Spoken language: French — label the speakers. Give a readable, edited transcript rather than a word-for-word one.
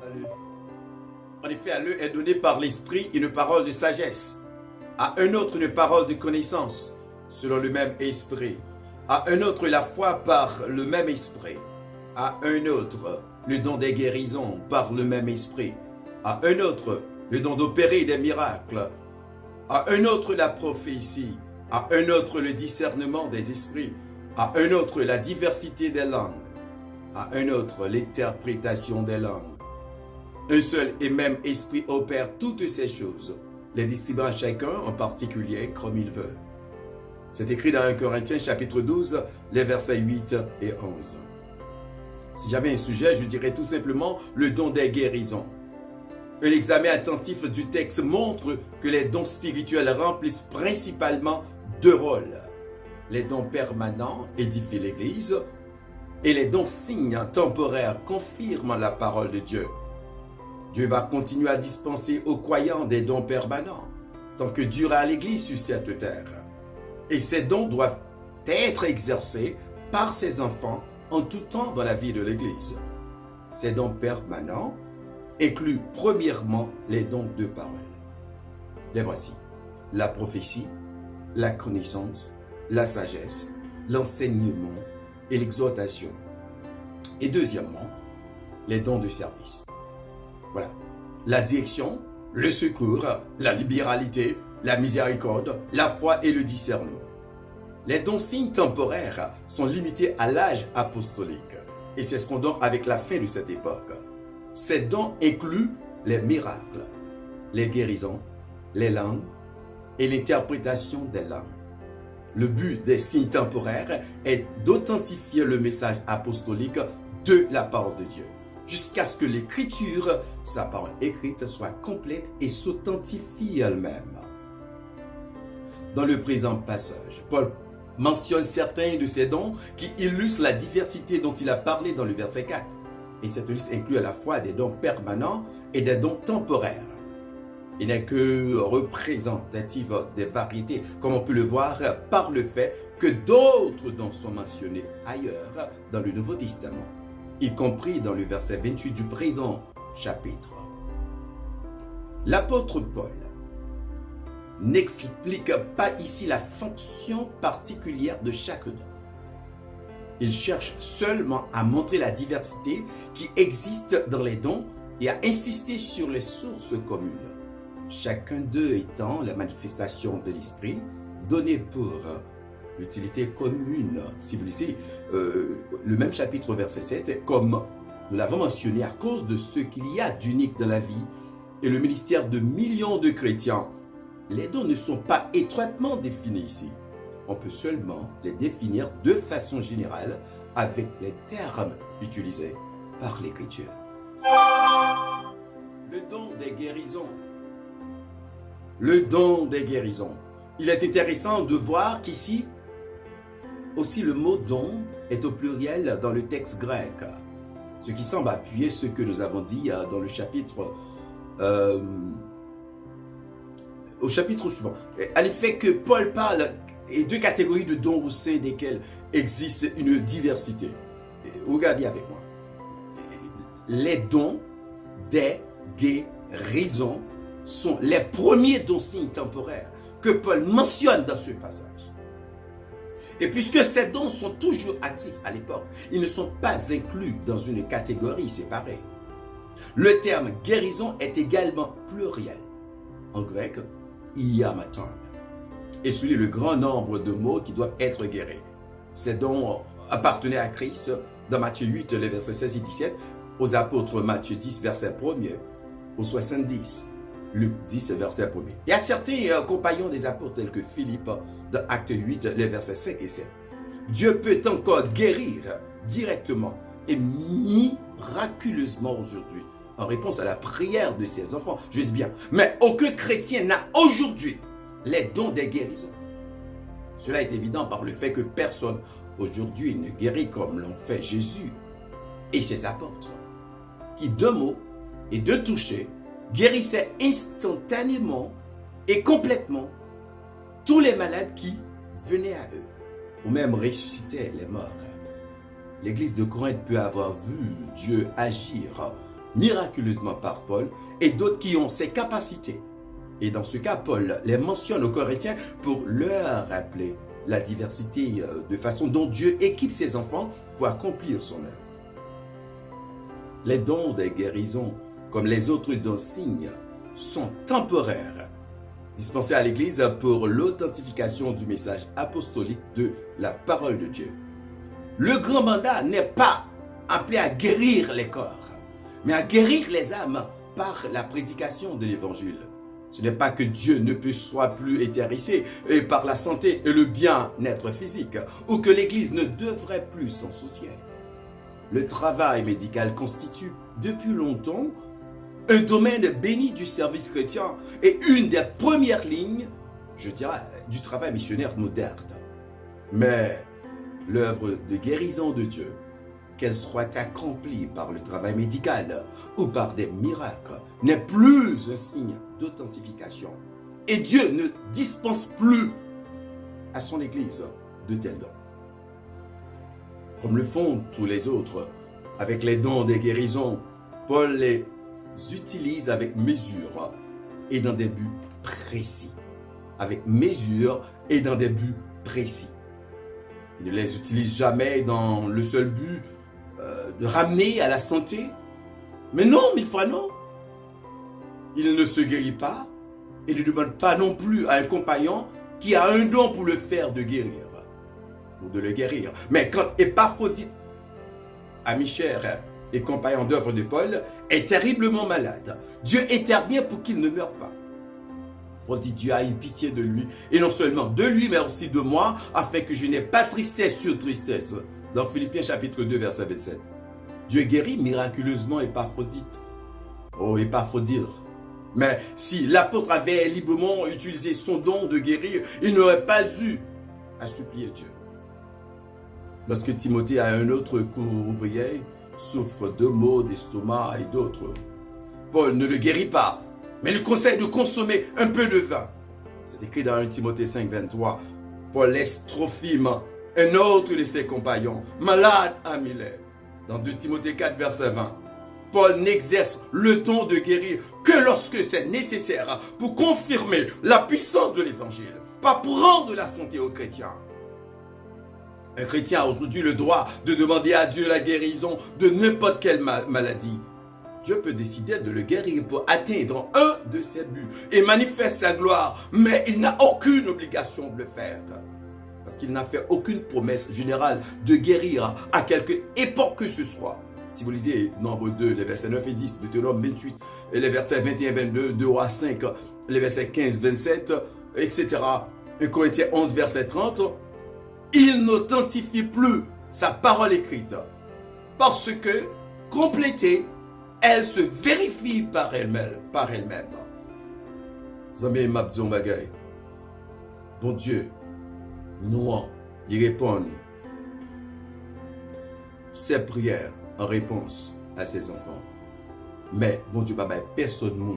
Speaker 1: Salut. En effet, à l'un est donné par l'Esprit une parole de sagesse, à un autre une parole de connaissance, selon le même Esprit, à un autre la foi par le même Esprit, à un autre le don des guérisons par le même Esprit, à un autre le don d'opérer des miracles, à un autre la prophétie, à un autre le discernement des esprits, à un autre la diversité des langues, à un autre l'interprétation des langues. Un seul et même esprit opère toutes ces choses, les distribuant à chacun en particulier comme il veut. C'est écrit dans 1 Corinthiens chapitre 12, les versets 8 et 11. Si j'avais un sujet, je dirais tout simplement le don des guérisons. Un examen attentif du texte montre que les dons spirituels remplissent principalement deux rôles. Les dons permanents édifient l'Église et les dons signes temporaires confirment la parole de Dieu. Dieu va continuer à dispenser aux croyants des dons permanents tant que durera l'Église sur cette terre. Et ces dons doivent être exercés par ses enfants en tout temps dans la vie de l'Église. Ces dons permanents incluent premièrement les dons de parole. Les voici: la prophétie, la connaissance, la sagesse, l'enseignement et l'exhortation. Et deuxièmement, les dons de service. Voilà. La direction, le secours, la libéralité, la miséricorde, la foi et le discernement. Les dons signes temporaires sont limités à l'âge apostolique et cesseront donc avec la fin de cette époque. Ces dons incluent les miracles, les guérisons, les langues et l'interprétation des langues. Le but des signes temporaires est d'authentifier le message apostolique de la parole de Dieu, jusqu'à ce que l'écriture, sa parole écrite, soit complète et s'authentifie elle-même. Dans le présent passage, Paul mentionne certains de ces dons qui illustrent la diversité dont il a parlé dans le verset 4. Et cette liste inclut à la fois des dons permanents et des dons temporaires. Il n'est que représentatif des variétés, comme on peut le voir par le fait que d'autres dons sont mentionnés ailleurs dans le Nouveau Testament, y compris dans le verset 28 du présent chapitre. L'apôtre Paul n'explique pas ici la fonction particulière de chaque don. Il cherche seulement à montrer la diversité qui existe dans les dons et à insister sur les sources communes, chacun d'eux étant la manifestation de l'esprit donnée pour l'utilité commune. Si vous lisez le même chapitre verset 7, comme nous l'avons mentionné, à cause de ce qu'il y a d'unique dans la vie et le ministère de millions de chrétiens, les dons ne sont pas étroitement définis ici. On peut seulement les définir de façon générale avec les termes utilisés par l'Écriture. Le don des guérisons. Le don des guérisons. Il est intéressant de voir qu'ici, aussi le mot don est au pluriel dans le texte grec, ce qui semble appuyer ce que nous avons dit dans le chapitre au chapitre suivant. À l'effet que Paul parle et deux catégories de dons au sein desquelles existe une diversité. Regardez avec moi. Les dons des guérisons sont les premiers dons signes temporaires que Paul mentionne dans ce passage. Et puisque ces dons sont toujours actifs à l'époque, ils ne sont pas inclus dans une catégorie séparée. Le terme guérison est également pluriel. En grec, iamaton. Et souligne le grand nombre de mots qui doivent être guéris. Ces dons appartenaient à Christ dans Matthieu 8, les versets 16 et 17, aux apôtres Matthieu 10, verset 1er, aux 70, Luc 10, verset 1er. Et à certains compagnons des apôtres tels que Philippe dans Acte 8, les versets 5 et 7. Dieu peut encore guérir directement et miraculeusement aujourd'hui en réponse à la prière de ses enfants. Je dis bien, mais aucun chrétien n'a aujourd'hui les dons des guérisons. Cela est évident par le fait que personne aujourd'hui ne guérit comme l'ont fait Jésus et ses apôtres, qui d'un mot et de toucher guérissaient instantanément et complètement tous les malades qui venaient à eux, ou même ressuscitaient les morts. L'église de Corinthe peut avoir vu Dieu agir miraculeusement par Paul et d'autres qui ont ces capacités. Et dans ce cas, Paul les mentionne aux Corinthiens pour leur rappeler la diversité de façon dont Dieu équipe ses enfants pour accomplir son œuvre. Les dons des guérisons, comme les autres dons signes, sont temporaires, dispensés à l'Église pour l'authentification du message apostolique de la parole de Dieu. Le grand mandat n'est pas appelé à guérir les corps, mais à guérir les âmes par la prédication de l'Évangile. Ce n'est pas que Dieu ne peut soit plus intéressé par la santé et le bien-être physique, ou que l'Église ne devrait plus s'en soucier. Le travail médical constitue depuis longtemps un domaine béni du service chrétien et une des premières lignes, je dirais, du travail missionnaire moderne. Mais l'œuvre de guérison de Dieu, qu'elle soit accomplie par le travail médical ou par des miracles, n'est plus un signe d'authentification. Et Dieu ne dispense plus à son Église de tels dons. Comme le font tous les autres, avec les dons des guérisons, Paul les utilise avec mesure et dans des buts précis. Avec mesure et dans des buts précis. Il ne les utilise jamais dans le seul but de ramener à la santé. Mais non, mille fois non. Il ne se guérit pas et ne demande pas non plus à un compagnon qui a un don pour le faire de guérir ou de le guérir. Mais quand Épaphrodite, ami cher et compagnon d'œuvre de Paul, est terriblement malade, Dieu intervient pour qu'il ne meure pas. Paul dit, Dieu a eu pitié de lui, et non seulement de lui, mais aussi de moi, afin que je n'ai pas tristesse sur tristesse. Dans Philippiens chapitre 2, verset 27. Dieu guérit miraculeusement Épaphrodite. Oh, Épaphrodite. Mais si l'apôtre avait librement utilisé son don de guérir, il n'aurait pas eu à supplier Dieu. Lorsque Timothée a un autre couvrier, souffre de maux d'estomac et d'autres, Paul ne le guérit pas, mais lui conseille de consommer un peu de vin. C'est écrit dans 1 Timothée 5, 23. Paul laisse Trophime, un autre de ses compagnons, malade à Milet. Dans 2 Timothée 4, verset 20. Paul n'exerce le don de guérir que lorsque c'est nécessaire pour confirmer la puissance de l'évangile, pas pour rendre la santé aux chrétiens. Un chrétien a aujourd'hui le droit de demander à Dieu la guérison de n'importe quelle maladie. Dieu peut décider de le guérir pour atteindre un de ses buts et manifeste sa gloire, mais il n'a aucune obligation de le faire. Parce qu'il n'a fait aucune promesse générale de guérir à quelque époque que ce soit. Si vous lisez Nombre 2, les versets 9 et 10, Deutéronome 28, et les versets 21 et 22, 2 Rois 5, les versets 15, 27, etc. 1 Corinthiens 11, verset 30, il n'authentifie plus sa parole écrite. Parce que, complétée, elle se vérifie par elle-même. Zami Mabdion Bagay. Bon Dieu, nous, il répond ses prières en réponse à ses enfants. Mais bon Dieu, papa, personne